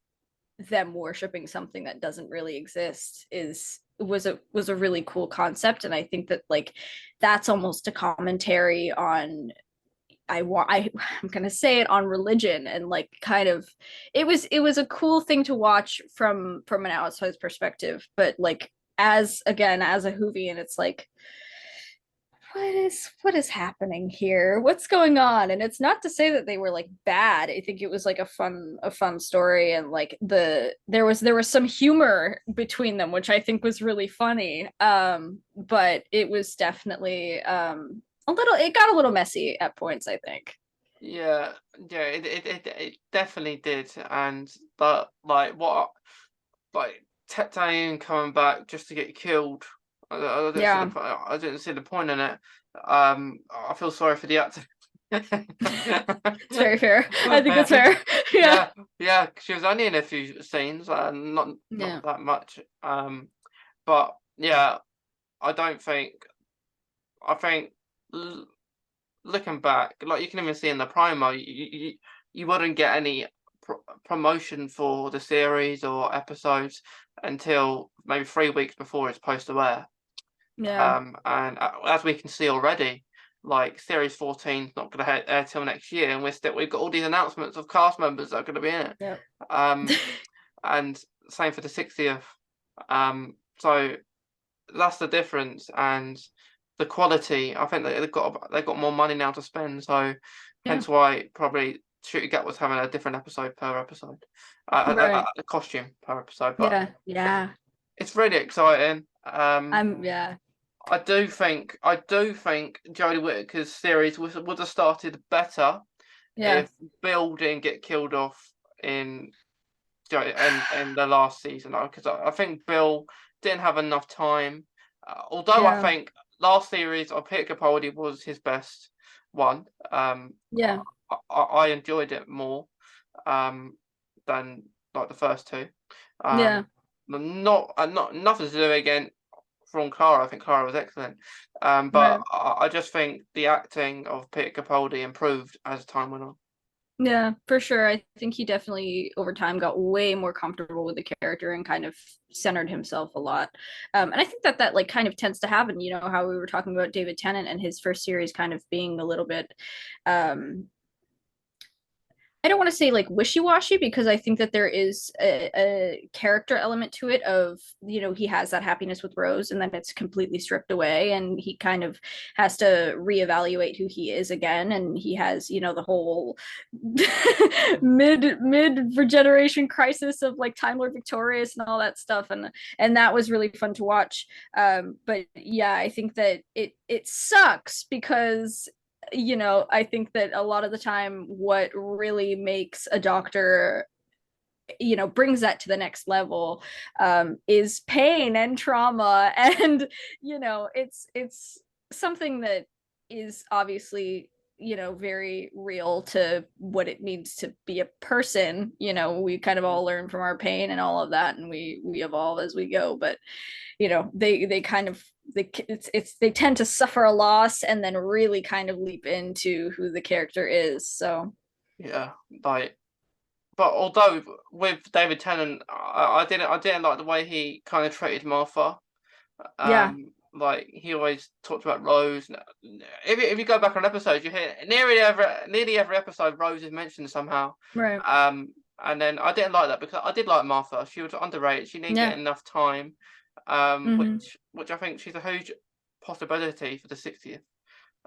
them worshiping something that doesn't really exist is was a really cool concept, and I think that like that's almost a commentary on I'm gonna say it, on religion, and like kind of it was a cool thing to watch from an outside perspective, but like as again as a Whovian, it's like what is happening here? What's going on? And it's not to say that they were like bad. I think it was like a fun story, and like there was some humor between them, which I think was really funny. But it was definitely a little, it got a little messy at points, I think. Yeah, yeah, it definitely did, and but like what, like Tectane coming back just to get killed. I didn't see Yeah. I didn't see the point in it. I feel sorry for the actor. It's very fair. I think it's fair. Yeah. Yeah, yeah, she was only in a few scenes, not Yeah. that much. But yeah, I don't think. I think l looking back, like you can even see in the promo, you wouldn't get any promotion for the series or episodes until maybe 3 weeks before it's supposed to air. Yeah. And as we can see already, like Series 14 is not going to air till next year, and we've got all these announcements of cast members that are going to be in it. Yep. Um, and same for the 60th. So that's the difference, and the quality. I think they've got more money now to spend, so Yeah. hence why probably Shooty Gap was having a different episode per episode, Right. a costume per episode. But Yeah. Yeah. it's really exciting. Yeah. I do think Jodie Whittaker's series would have started better Yeah. if Bill didn't get killed off in in the last season, because I think Bill didn't have enough time. Although I Yeah. think last series of Peter Capaldi was his best one. Yeah. I enjoyed it more than like the first two. Yeah. Not nothing to do again from Clara. I think Clara was excellent. But Right. I just think the acting of Peter Capaldi improved as time went on. Yeah, for sure. I think he definitely over time got way more comfortable with the character and kind of centered himself a lot. And I think that that like kind of tends to happen, you know, how we were talking about David Tennant and his first series kind of being a little bit um I don't want to say like wishy-washy, because I think that there is a character element to it of, you know, he has that happiness with Rose and then it's completely stripped away and he kind of has to reevaluate who he is again, and he has, you know, the whole mid regeneration crisis of like Time Lord Victorious and all that stuff, and that was really fun to watch. But yeah, I think that it sucks because, you know, I think that a lot of the time what really makes a doctor, you know, brings that to the next level is pain and trauma. And, you know, it's something that is obviously, you know, very real to what it means to be a person. You know, we kind of all learn from our pain and all of that, and we evolve as we go. But you know, they kind of they tend to suffer a loss and then really kind of leap into who the character is. So Yeah, like, but although with David Tennant, I didn't like the way he kind of treated Martha. yeah. Like he always talked about Rose. If you go back on episodes, you hear nearly every episode Rose is mentioned somehow. Right. And then I didn't like that because I did like Martha. She was underrated. She didn't Yeah. get enough time. Mm-hmm. Which I think she's a huge possibility for the 60th.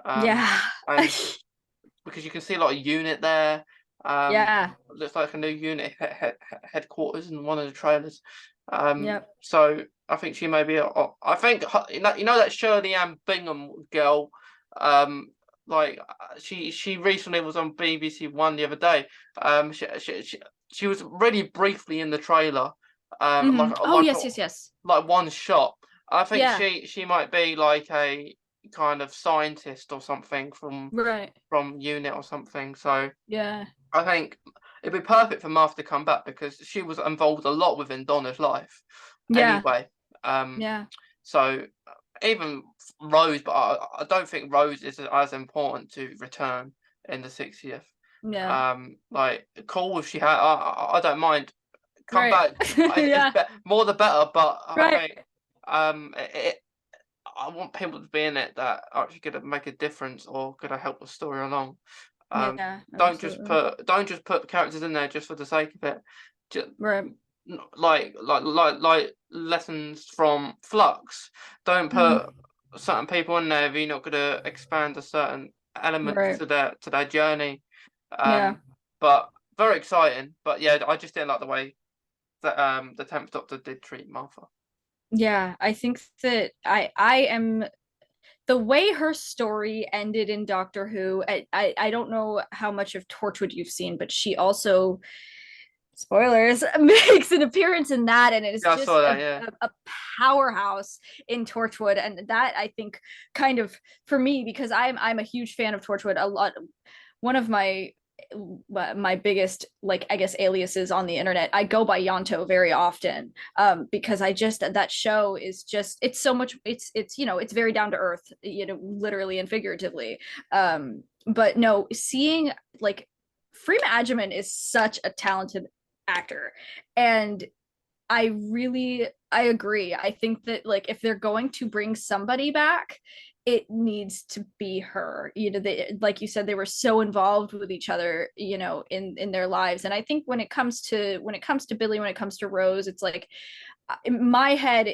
Um, Yeah. and because you can see a lot of unit there. Yeah. Looks like a new unit headquarters in one of the trailers. Yep. So I think she may be. I think you know that Shirley Ann Bingham girl. Um, like she recently was on BBC One the other day. She was really briefly in the trailer. Mm-hmm. Oh yes, yes, yes. Like one shot. I think Yeah. she might be like a kind of scientist or something Right. from unit or something. So Yeah. I think it'd be perfect for Martha to come back because she was involved a lot within Donna's life Yeah. anyway. Um, Yeah. so even Rose, but I don't think Rose is as important to return in the 60th. Yeah. Like cool if she had, I don't mind. Come Right. back. It's Yeah. more the better, but I Right. think I want people to be in it that are actually going to make a difference or going to help the story along. Yeah. Absolutely. Don't just put characters in there just for the sake of it. Just, Right. like lessons from Flux. Don't Mm-hmm. put certain people in there if you're not gonna expand a certain element Right. to their journey. Yeah. But very exciting. But yeah, I just didn't like the way that the 10th Doctor did treat Martha. Yeah, I think that I am the way her story ended in Doctor Who. I don't know how much of Torchwood you've seen, but she also, spoilers, makes an appearance in that, and it is Yeah, I saw just that. Yeah, a powerhouse in Torchwood. And that, I think, kind of, for me, because I'm a huge fan of Torchwood. A lot, one of my biggest, like, I guess, aliases on the internet, I go by Yanto very often, because I just, that show is just, it's so much, it's it's very down to earth, literally and figuratively. But no, seeing, like, Freema Agyeman is such a talented actor, and I agree. I think that, like, if they're going to bring somebody back, it needs to be her. They, like you said, they were so involved with each other, in their lives. And I think when it comes to Billy, when it comes to Rose, it's like, in my head,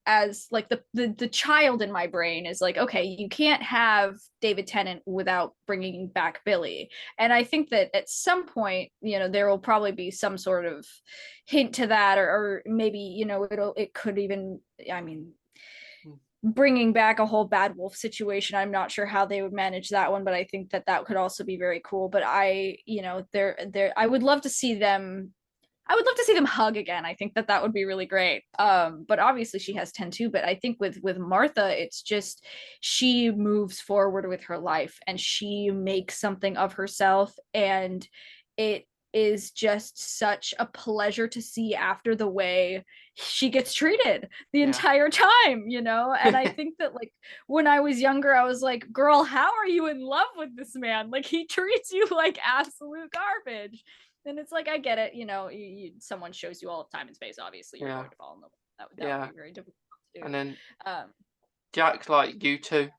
as like the child in my brain is like, okay, you can't have David Tennant without bringing back Billy. And I think that at some point, there will probably be some sort of hint to that, or maybe, it could even, I mean, bringing back a whole Bad Wolf situation. I'm not sure how they would manage that one, but I think that that could also be very cool. But I would love to see them. I would love to see them hug again. I think that that would be really great. But obviously she has 10 too. But I think with Martha, it's just, she moves forward with her life and she makes something of herself, and it is just such a pleasure to see after the way she gets treated the yeah. entire time. And I think that, like, when I was younger, I was like, girl, how are you in love with this man? Like, he treats you like absolute garbage. And it's like, I get it, someone shows you all of time and space, obviously you're Yeah, going to fall in love. That would yeah. be very difficult to do. And then um Jack's like, you too.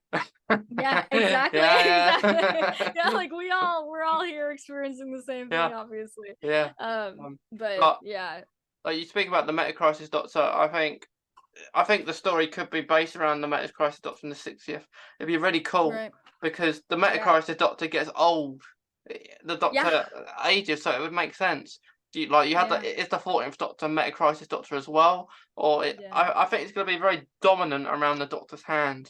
yeah, exactly. Yeah, Exactly. yeah. Yeah, like, we're all here experiencing the same Yeah, thing, obviously. yeah. But But yeah. like, you speak about the Meta Crisis Doctor, I think the story could be based around the Meta Crisis Doctor in the 60th. It'd be really cool Right. because the Meta Yeah. Crisis Doctor gets old. The Yeah. Doctor ages, so it would make sense. You had Yeah. the is the 14th Doctor Meta Crisis Doctor as well, or Yeah. I think it's going to be very dominant around the Doctor's hand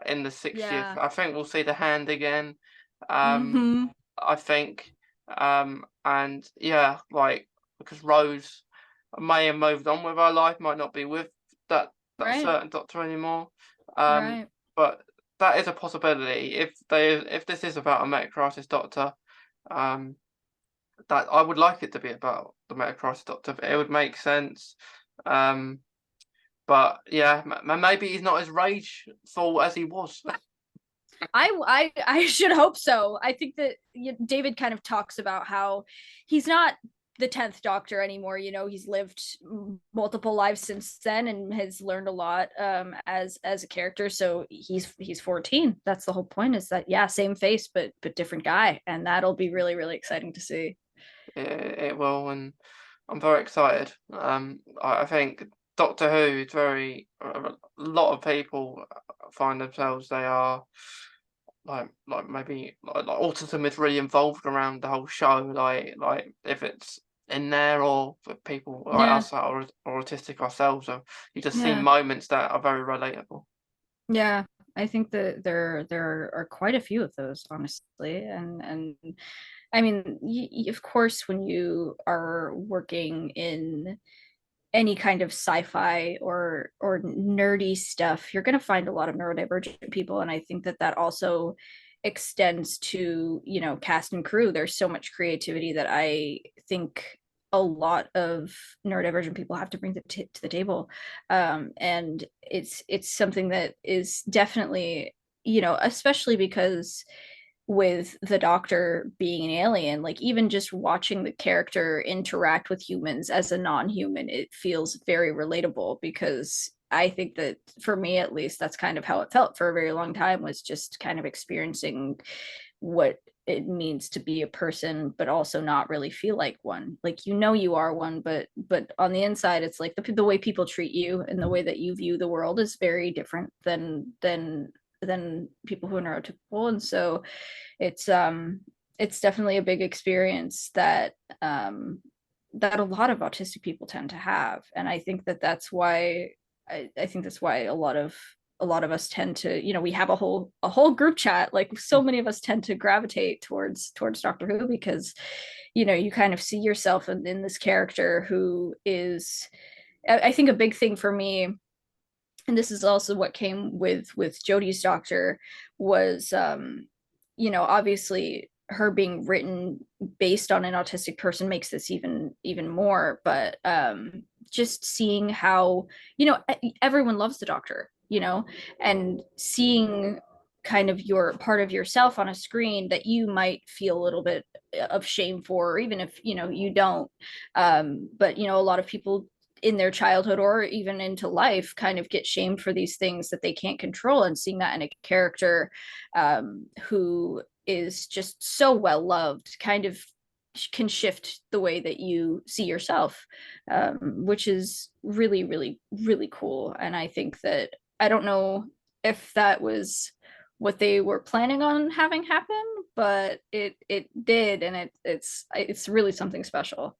in the 60th. Yeah. I think we'll see the hand again. Um, Mm-hmm. I think, and yeah, like, because Rose may have moved on with her life, might not be with that Right. certain Doctor anymore. Um, Right. but that is a possibility if this is about a Meta Crisis Doctor. Um, that I would like it to be about the Meta Crisis Doctor. It would make sense. Um, but yeah, maybe he's not as rageful as he was. I should hope so. I think that, David kind of talks about how he's not the 10th Doctor anymore. He's lived multiple lives since then and has learned a lot, as a character. So he's 14. That's the whole point, is that, yeah, same face but different guy, and that'll be really, really exciting to see. It will, and I'm very excited. I think Doctor Who is a lot of people find themselves they are like maybe like autism is really involved around the whole show. Like if it's in there or for people like Yeah. us that are autistic ourselves, or you just see Yeah. moments that are very relatable. Yeah. I think that there are quite a few of those, honestly. And I mean, of course, when you are working in any kind of sci-fi or nerdy stuff, you're going to find a lot of neurodivergent people. And I think that that also extends to, cast and crew. There's so much creativity that I think a lot of neurodivergent people have to bring to the table. And it's something that is definitely, especially because with the Doctor being an alien, like, even just watching the character interact with humans as a non-human, it feels very relatable, because I think that, for me at least, that's kind of how it felt for a very long time, was just kind of experiencing what it means to be a person, but also not really feel like one. Like, you know, you are one, but on the inside, it's like the way people treat you and the way that you view the world is very different than people who are neurotypical. And so it's definitely a big experience that that a lot of autistic people tend to have. And I think that that's why I think that's why a lot of us tend to, you know, we have a whole group chat. Like, so many of us tend to gravitate towards Doctor Who because, you know, you kind of see yourself in this character who is, I think a big thing for me, and this is also what came with Jodie's doctor, was you know, obviously her being written based on an autistic person makes this even more, but just seeing how, you know, everyone loves the doctor, you know, and seeing kind of your part of yourself on a screen that you might feel a little bit of shame for, or even if, you know, you don't, but you know, a lot of people in their childhood or even into life kind of get shamed for these things that they can't control, and seeing that in a character who is just so well loved kind of can shift the way that you see yourself, which is really, really, really cool. And I think that, I don't know if that was what they were planning on having happen, but it did, and it's really something special.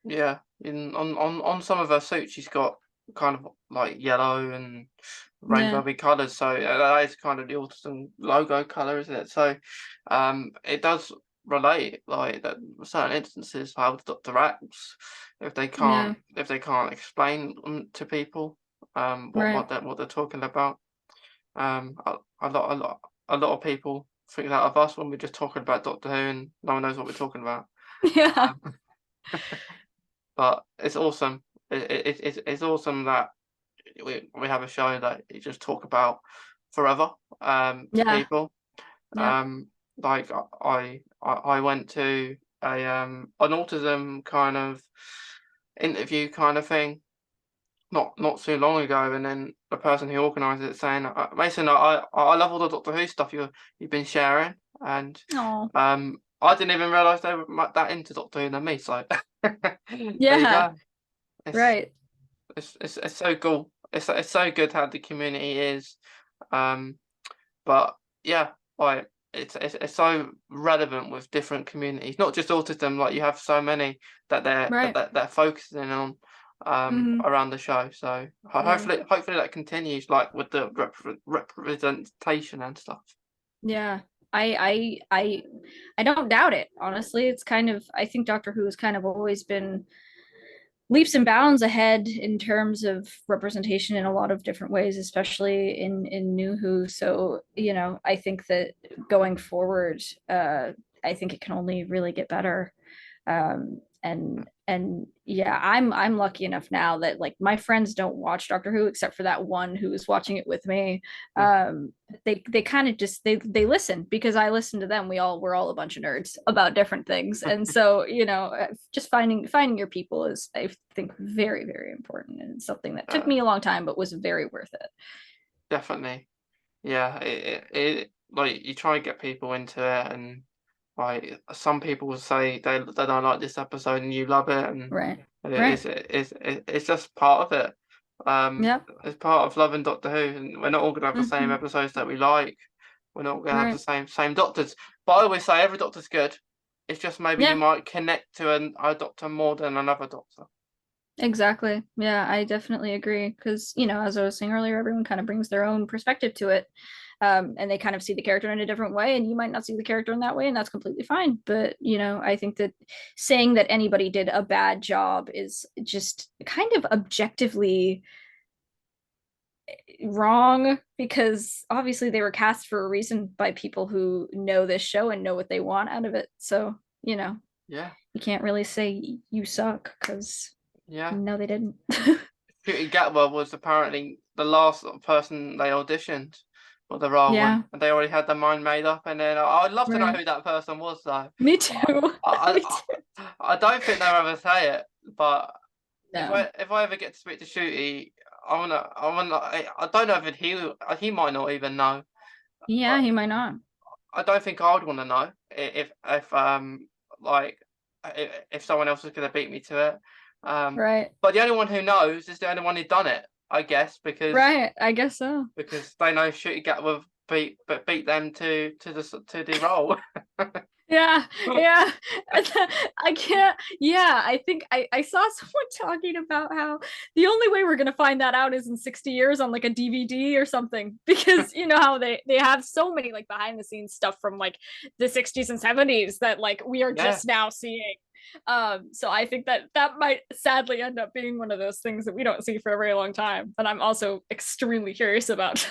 Yeah, on some of her suits, she's got kind of like yellow and Yeah, rainbowy colours. So that is kind of the autism logo colour, isn't it? So, it does relate like that. Certain instances, how the doctor acts, yeah, if they can't explain to people, right. what they're talking about. A lot of people think that of us when we're just talking about Doctor Who and no one knows what we're talking about. Yeah, Um, but it's awesome. It's awesome that we have a show that you just talk about forever to yeah, people. yeah. Like I went to a an autism kind of interview kind of thing not too long ago, and then the person who organised it saying, Mason, I love all the Doctor Who stuff you've been sharing, and Oh, I didn't even realise they were that into Doctor Who than me. So there you yeah, go. It's right. it's so cool. It's so good how the community is. Um, but yeah, like it's so relevant with different communities, not just autism. Like you have so many Right. that they're focusing on Hmm. around the show. So Yeah. hopefully that continues, like with the representation and stuff. Yeah. I don't doubt it. Honestly, it's kind of, I think Doctor Who has kind of always been leaps and bounds ahead in terms of representation in a lot of different ways, especially in New Who. So, you know, I think that going forward, I think it can only really get better. And yeah, I'm lucky enough now that, like, my friends don't watch Doctor Who except for that one who was watching it with me. Mm. They kind of just they listen because I listen to them. We're all a bunch of nerds about different things, and so, you know, just finding your people is, I think, very, very important, and something that took uh, me a long time but was very worth it. Definitely, yeah. Like you try and get people into it, and like some people will say they don't like this episode and you love it, and Right. Right. it's just part of it. Yeah. It's part of loving Doctor Who, and we're not all gonna have the same Hmm. episodes that we like. We're not gonna have the Right. same doctors. But I always say every doctor's good. It's just maybe you Yeah. might connect to a doctor more than another doctor. Exactly. Yeah, I definitely agree. Because, you know, as I was saying earlier, everyone kind of brings their own perspective to it. And they kind of see the character in a different way, and you might not see the character in that way, and that's completely fine. But, you know, I think that saying that anybody did a bad job is just kind of objectively wrong, because obviously they were cast for a reason by people who know this show and know what they want out of it. So, you know, Yeah, you can't really say you suck, because yeah. no, they didn't. Cutie Gatwa was apparently the last person they auditioned for the role, Yeah. and they already had their mind made up. And then I'd love to know Right. who that person was, though. Me I, too. I, Me I, too. I don't think they'll ever say it, but No. if I ever get to speak to Shooty, I don't know if he might not even know. Yeah, But he might not. I don't think I would want to know if like if someone else was going to beat me to it. Right. But the only one who knows is the only one who done it, I guess, Right. I guess so. because they know Shooty Gat will beat them to the role. Yeah, yeah. I can't. Yeah, I think I saw someone talking about how the only way we're gonna find that out is in 60 years on like a DVD or something, because you know how they have so many like behind the scenes stuff from like the 60s and 70s that like we are Yeah. just now seeing. So I think that that might sadly end up being one of those things that we don't see for a very long time, and I'm also extremely curious about.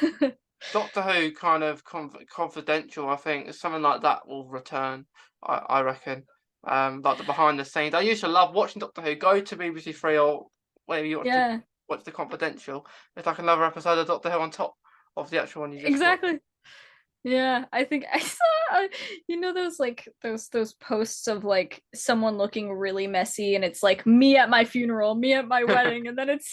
Doctor Who kind of confidential, I think something like that will return. I reckon. Like the behind the scenes. I used to love watching Doctor Who. Go to BBC Three or wherever you Yeah, watch the confidential. It's like another episode of Doctor Who on top of the actual one you just watched. exactly. Yeah, I think I saw you know those like those posts of like someone looking really messy and it's like me at my funeral, me at my wedding, and then it's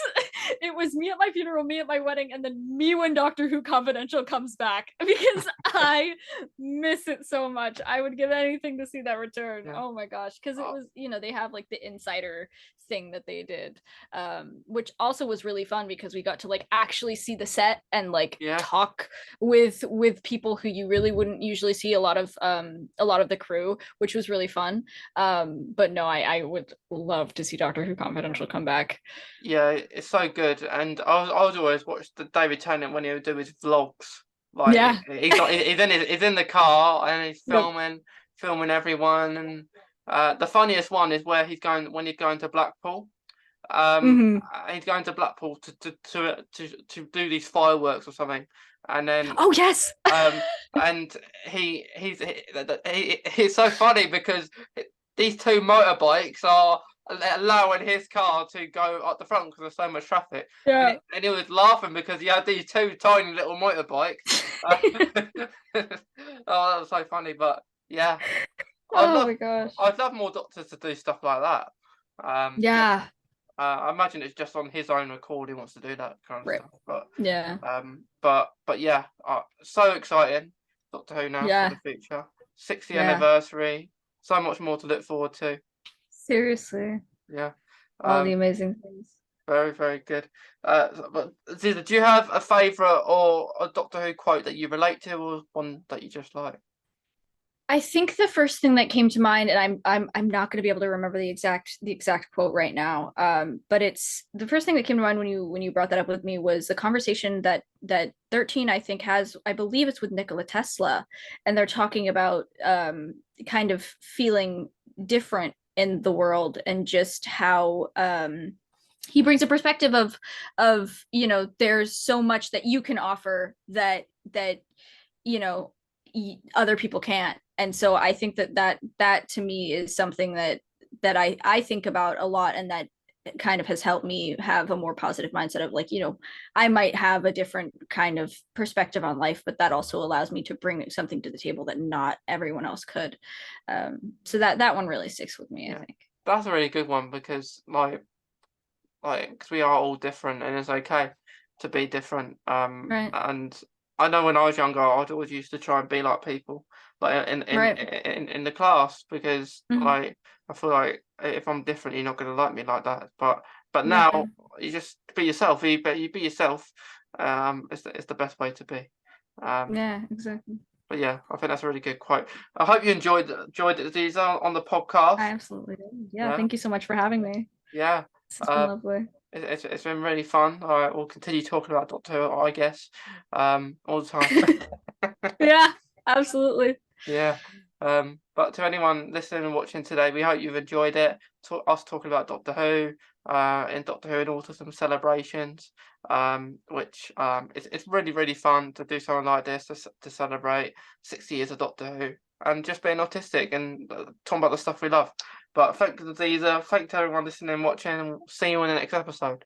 it was me at my funeral, me at my wedding, and then me when Doctor Who Confidential comes back because I miss it so much. I would give anything to see that return. Yeah. Oh my gosh, because it Oh, was, you know, they have like the insider thing that they did, which also was really fun because we got to like actually see the set and like yeah. talk with people who you really wouldn't usually see, a lot of the crew, which was really fun. But no, I would love to see Doctor Who Confidential come back. Yeah, it's so good. And I was always watch the David Tennant when he would do his vlogs. Yeah. Like he's in the car and he's Yep. filming everyone. And the funniest one is where he's going to Blackpool. Mm-hmm. He's going to Blackpool to do these fireworks or something, and then Oh yes. um and he's so funny because these two motorbikes are allowing his car to go up the front because there's so much traffic, and, Yeah. and he was laughing because he had these two tiny little motorbikes. Oh, that was so funny. But yeah, I'd Oh love my gosh. I'd love more doctors to do stuff like that. But Yeah. I imagine it's just on his own accord he wants to do that kind of Right. stuff. But Yeah. yeah, so exciting. Doctor Who now for Yeah. the future. 60th Yeah. anniversary. So much more to look forward to. Seriously. Yeah. All the Um, amazing things. very, very good. But Ziza, do you have a favourite or a Doctor Who quote that you relate to, or one that you just like? I think the first thing that came to mind, and I'm not going to be able to remember the exact quote right now. But it's the first thing that came to mind when you brought that up with me was the conversation that 13 I think has, I believe it's with Nikola Tesla, and they're talking about kind of feeling different in the world and just how he brings a perspective of you know there's so much that you can offer that you know other people can't, and so I think that to me is something that I think about a lot, and that kind of has helped me have a more positive mindset of like, you know, I might have a different kind of perspective on life, but that also allows me to bring something to the table that not everyone else could. So that one really sticks with me, I Yeah, think. that's a really good one because because we are all different and it's okay to be different. Right. And I know when I was younger, I'd always used to try and be like people, like Right. in the class, because Mm-hmm. like I feel like if I'm different, you're not gonna like me like that. But Yeah. now you just be yourself. You be yourself. It's the best way to be. Um, Yeah, exactly. but yeah, I think that's a really good quote. I hope you enjoyed it, Ziza, on the I podcast. absolutely did. Yeah, Yeah, thank you so much for having me. yeah. This has been Uh, lovely. it's been really fun. We'll continue talking about Doctor Who, I guess, all the time. Yeah, absolutely. Yeah. But to anyone listening and watching today, we hope you've enjoyed it. Us talking about Doctor Who, in Doctor Who and Autism celebrations, which it's really really fun to do something like this to celebrate 60 years of Doctor Who and just being autistic and talking about the stuff we love. But thank you, Ziza. Thank you to everyone listening and watching, and we'll see you in the next episode.